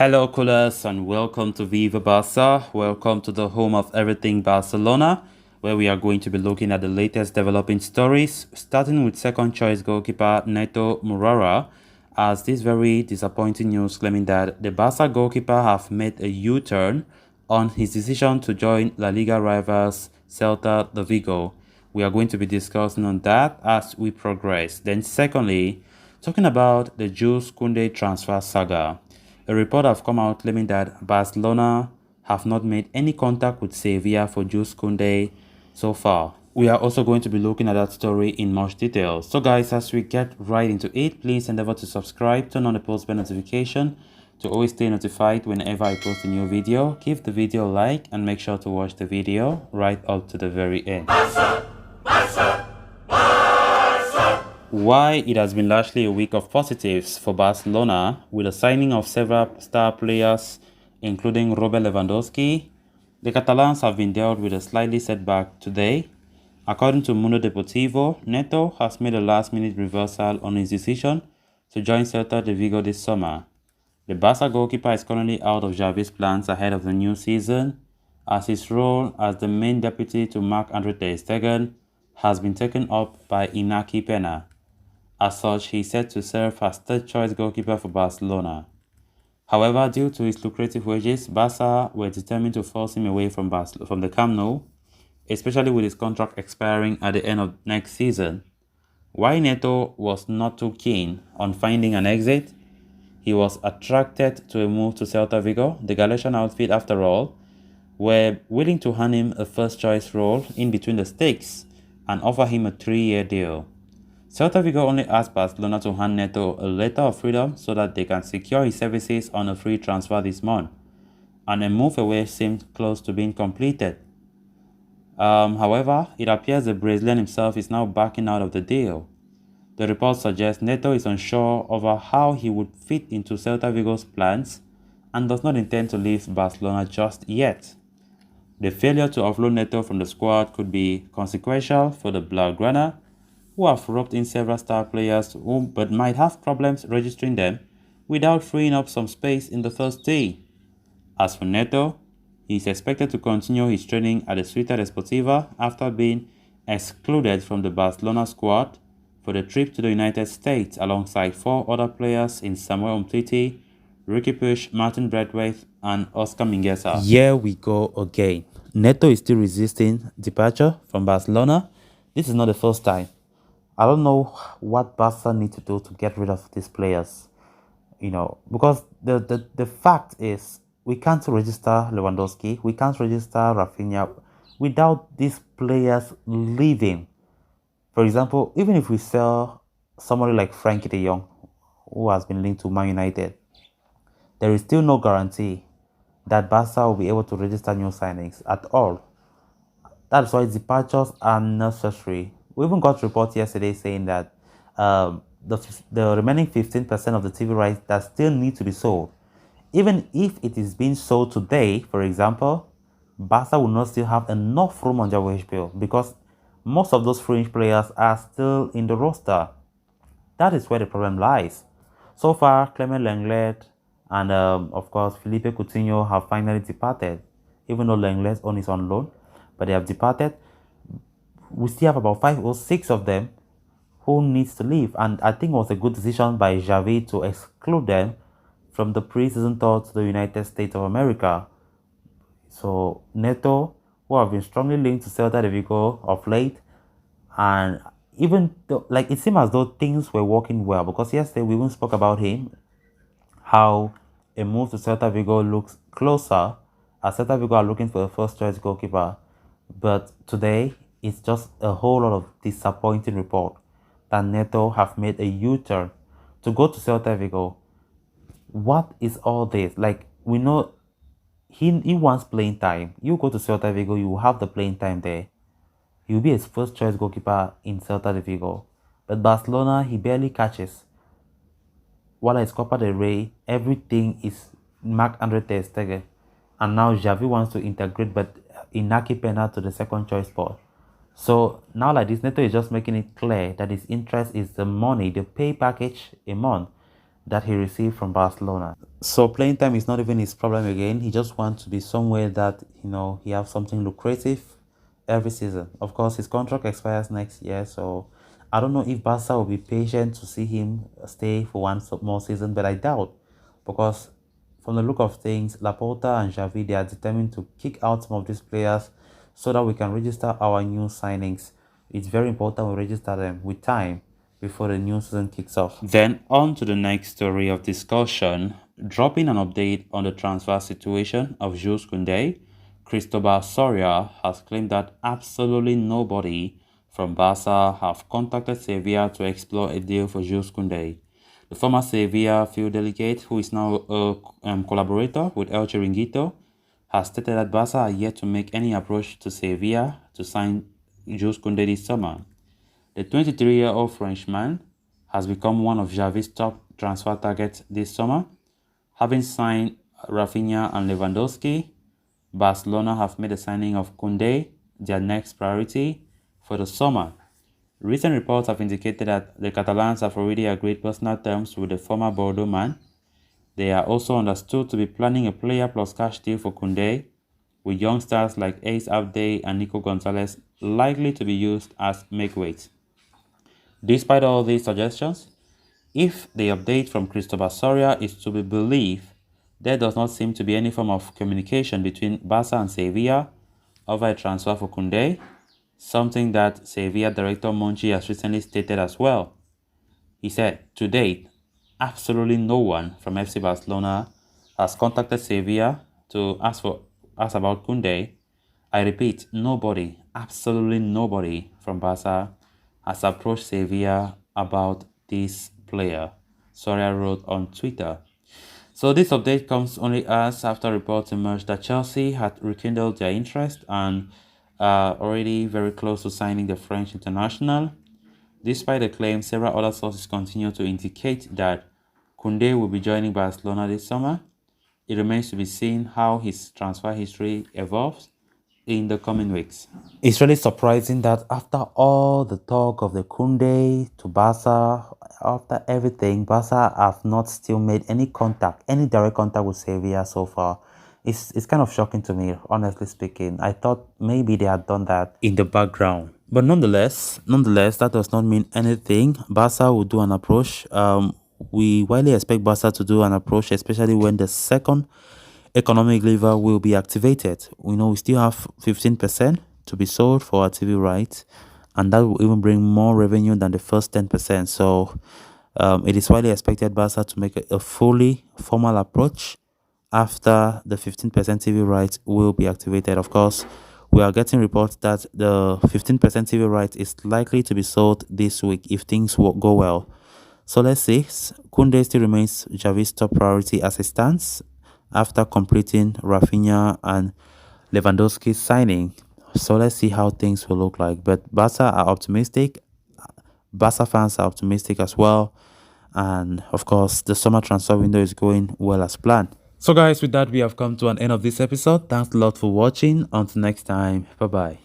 Hello, coolers, and welcome to Viva Barca. Welcome to the home of everything Barcelona, where we are going to be looking at the latest developing stories, starting with second choice goalkeeper Neto Murara, as this very disappointing news claiming that the Barca goalkeeper have made a U-turn on his decision to join La Liga rivals Celta de Vigo. We are going to be discussing on that as we progress. Then secondly, talking about the Jules Kounde transfer saga. A report have come out claiming that Barcelona have not made any contact with Sevilla for Jules Kounde so far. We are also going to be looking at that story in much detail. So guys, as we get right into it, please endeavor to subscribe, turn on the post bell notification to always stay notified whenever I post a new video. Give the video a like and make sure to watch the video right up to the very end. Why it has been largely a week of positives for Barcelona, with the signing of several star players, including Robert Lewandowski, the Catalans have been dealt with a slightly setback today. According to Mundo Deportivo, Neto has made a last-minute reversal on his decision to join Celta de Vigo this summer. The Barca goalkeeper is currently out of Xavi's plans ahead of the new season, as his role as the main deputy to Marc-Andre ter Stegen has been taken up by Iñaki Peña. As such, he is set to serve as third-choice goalkeeper for Barcelona. However, due to his lucrative wages, Barca were determined to force him away from the Camp Nou, especially with his contract expiring at the end of next season. While Neto was not too keen on finding an exit, he was attracted to a move to Celta Vigo. The Galician outfit, after all, were willing to hand him a first-choice role in between the stakes and offer him a 3-year deal. Celta Vigo only asked Barcelona to hand Neto a letter of freedom so that they can secure his services on a free transfer this month, and a move away seemed close to being completed. However, it appears the Brazilian himself is now backing out of the deal. The report suggests Neto is unsure over how he would fit into Celta Vigo's plans and does not intend to leave Barcelona just yet. The failure to offload Neto from the squad could be consequential for the Blaugrana, who have roped in several star players but might have problems registering them without freeing up some space in the first tee. As for Neto, he is expected to continue his training at the Ciutat Deportiva after being excluded from the Barcelona squad for the trip to the United States alongside 4 other players in Samuel Umtiti, Ricky Puig, Martin Braithwaite, and Oscar Mingueza. Here we go again. Neto is still resisting departure from Barcelona. This is not the first time. I don't know what Barca need to do to get rid of these players, because the fact is we can't register Lewandowski, we can't register Rafinha without these players leaving. For example, even if we sell somebody like Frankie de Jong, who has been linked to Man United, there is still no guarantee that Barca will be able to register new signings at all. That's why departures are necessary. We even got reports yesterday saying that the remaining 15% of the TV rights that still need to be sold, even if it is being sold today, for example, Barca will not still have enough room on their wage bill because most of those fringe players are still in the roster. That is where the problem lies. So far, Clement Lenglet and of course Felipe Coutinho have finally departed, even though Lenglet's on is on loan, but they have departed. We still have about 5 or 6 of them who needs to leave, and I think it was a good decision by Xavi to exclude them from the pre-season tour to the United States of America. So Neto, who have been strongly linked to Celta de Vigo of late, and even though, it seemed as though things were working well, because yesterday we even spoke about him, how a move to Celta Vigo looks closer, as Celta Vigo are looking for a first-choice goalkeeper. But today, it's just a whole lot of disappointing report that Neto have made a U-turn to go to Celta Vigo. What is all this? We know he wants playing time. You go to Celta Vigo, you will have the playing time there. He will be his first choice goalkeeper in Celta de Vigo. But Barcelona, he barely catches. While it's Copa del Rey, everything is Marc-Andre ter Stegen. And now Xavi wants to integrate but Iñaki Peña to the second choice spot. So now this, Neto is just making it clear that his interest is the money, the pay package a month. that he received from Barcelona. So playing time is not even his problem again. He just wants to be somewhere that, he has something lucrative every season. Of course, his contract expires next year, so I don't know if Barca will be patient to see him stay for one more season, but I doubt, because from the look of things, Laporta and Xavi, they are determined to kick out some of these players so that we can register our new signings. It's very important we register them with time before the new season kicks off. Then on to the next story of discussion, dropping an update on the transfer situation of Jules Kounde. Cristobal Soria has claimed that absolutely nobody from Barca have contacted Sevilla to explore a deal for Jules Kounde. The former Sevilla field delegate, who is now a collaborator with El Chiringuito, has stated that Barca are yet to make any approach to Sevilla to sign Jules Kounde this summer. The 23-year-old Frenchman has become one of Xavi's top transfer targets this summer. Having signed Rafinha and Lewandowski, Barcelona have made the signing of Kounde their next priority for the summer. Recent reports have indicated that the Catalans have already agreed personal terms with the former Bordeaux man. They are also understood to be planning a player plus cash deal for Kounde, with young stars like Ace Abde and Nico Gonzalez likely to be used as make-weight. Despite all these suggestions, if the update from Cristobal Soria is to be believed, there does not seem to be any form of communication between Barca and Sevilla over a transfer for Kounde, something that Sevilla director Monchi has recently stated as well. He said, to date, absolutely no one from FC Barcelona has contacted Sevilla to ask about Kounde. I repeat, nobody, absolutely nobody from Barca has approached Sevilla about this player, Soria wrote on Twitter. So this update comes only as after reports emerged that Chelsea had rekindled their interest and are already very close to signing the French international. Despite the claim, several other sources continue to indicate that Kounde will be joining Barcelona this summer. It remains to be seen how his transfer history evolves in the coming weeks. It's really surprising that after all the talk of the Kounde to Barca, after everything, Barca have not still made any direct contact with Sevilla so far. It's kind of shocking to me, honestly speaking. I thought maybe they had done that in the background. But nonetheless, that does not mean anything. Barca will do an approach. We widely expect Barca to do an approach, especially when the second economic lever will be activated. We know we still have 15% to be sold for our TV rights, and that will even bring more revenue than the first 10%. So it is widely expected Barca to make a fully formal approach after the 15% TV rights will be activated. Of course, we are getting reports that the 15% TV rights is likely to be sold this week if things go well. So let's see. Kounde still remains Xavi's top priority as it stands after completing Rafinha and Lewandowski's signing. So let's see how things will look like. But Barca are optimistic. Barca fans are optimistic as well. And of course, the summer transfer window is going well as planned. So guys, with that, we have come to an end of this episode. Thanks a lot for watching. Until next time, bye-bye.